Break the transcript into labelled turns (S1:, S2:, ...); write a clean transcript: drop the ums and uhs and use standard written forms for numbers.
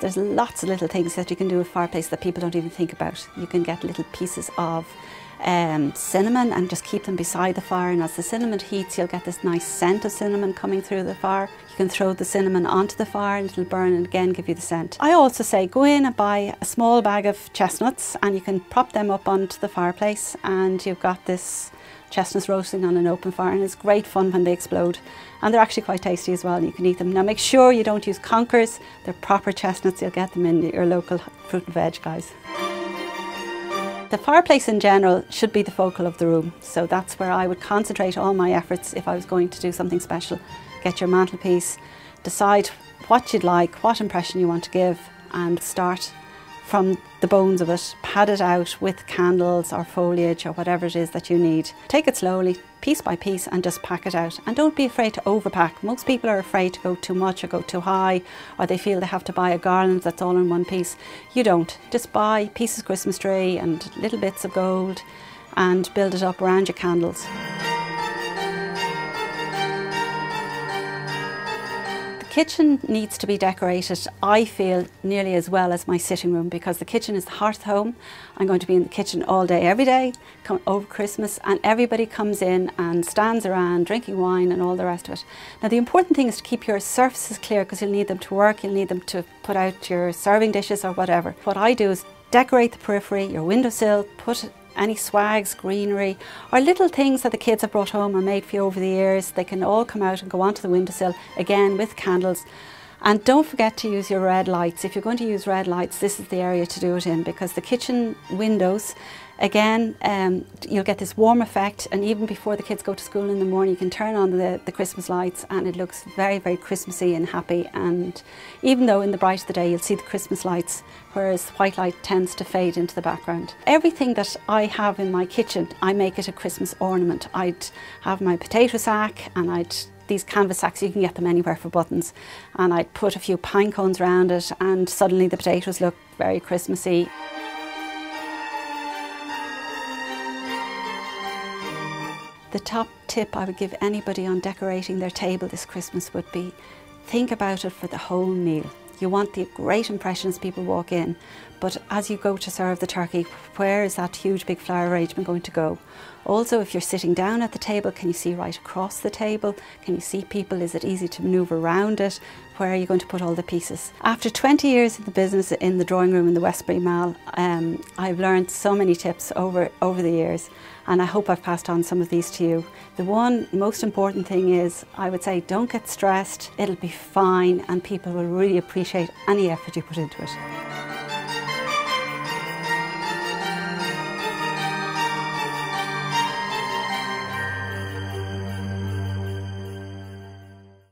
S1: There's lots of little things that you can do with fireplace that people don't even think about. You can get little pieces of cinnamon and just keep them beside the fire, and as the cinnamon heats you'll get this nice scent of cinnamon coming through the fire. You can throw the cinnamon onto the fire and it'll burn and again give you the scent. I also say go in and buy a small bag of chestnuts and you can prop them up onto the fireplace and you've got this chestnuts roasting on an open fire, and it's great fun when they explode, and they're actually quite tasty as well and you can eat them. Now make sure you don't use conkers, they're proper chestnuts. You'll get them in your local fruit and veg guys. The fireplace in general should be the focal of the room, so that's where I would concentrate all my efforts if I was going to do something special. Get your mantelpiece, decide what you'd like, what impression you want to give, and start from the bones of it. Pad it out with candles or foliage or whatever it is that you need. Take it slowly, piece by piece, and just pack it out. And don't be afraid to overpack. Most people are afraid to go too much or go too high, or they feel they have to buy a garland that's all in one piece. You don't. Just buy pieces of Christmas tree and little bits of gold and build it up around your candles. The kitchen needs to be decorated, I feel, nearly as well as my sitting room, because the kitchen is the hearth home. I'm going to be in the kitchen all day, every day, over Christmas, and everybody comes in and stands around drinking wine and all the rest of it. Now the important thing is to keep your surfaces clear, because you'll need them to work, you'll need them to put out your serving dishes or whatever. What I do is decorate the periphery, your windowsill, put any swags, greenery, or little things that the kids have brought home and made for you over the years. They can all come out and go onto the windowsill, again with candles. And don't forget to use your red lights. If you're going to use red lights, this is the area to do it in, because the kitchen windows, again, you'll get this warm effect, and even before the kids go to school in the morning you can turn on the Christmas lights and it looks very, very Christmassy and happy. And even though in the bright of the day you'll see the Christmas lights, whereas white light tends to fade into the background. Everything that I have in my kitchen, I make it a Christmas ornament. I'd have my potato sack, and these canvas sacks, you can get them anywhere for buttons, and I'd put a few pine cones around it and suddenly the potatoes look very Christmassy. The top tip I would give anybody on decorating their table this Christmas would be, think about it for the whole meal. You want the great impression as people walk in, but as you go to serve the turkey, where is that huge big flower arrangement going to go? Also, if you're sitting down at the table, can you see right across the table? Can you see people? Is it easy to manoeuvre around it? Where are you going to put all the pieces? After 20 years in the business in the drawing room in the Westbury Mall, I've learned so many tips over the years, and I hope I've passed on some of these to you. The one most important thing is, I would say, don't get stressed. It'll be fine, and people will really appreciate any effort you put into it.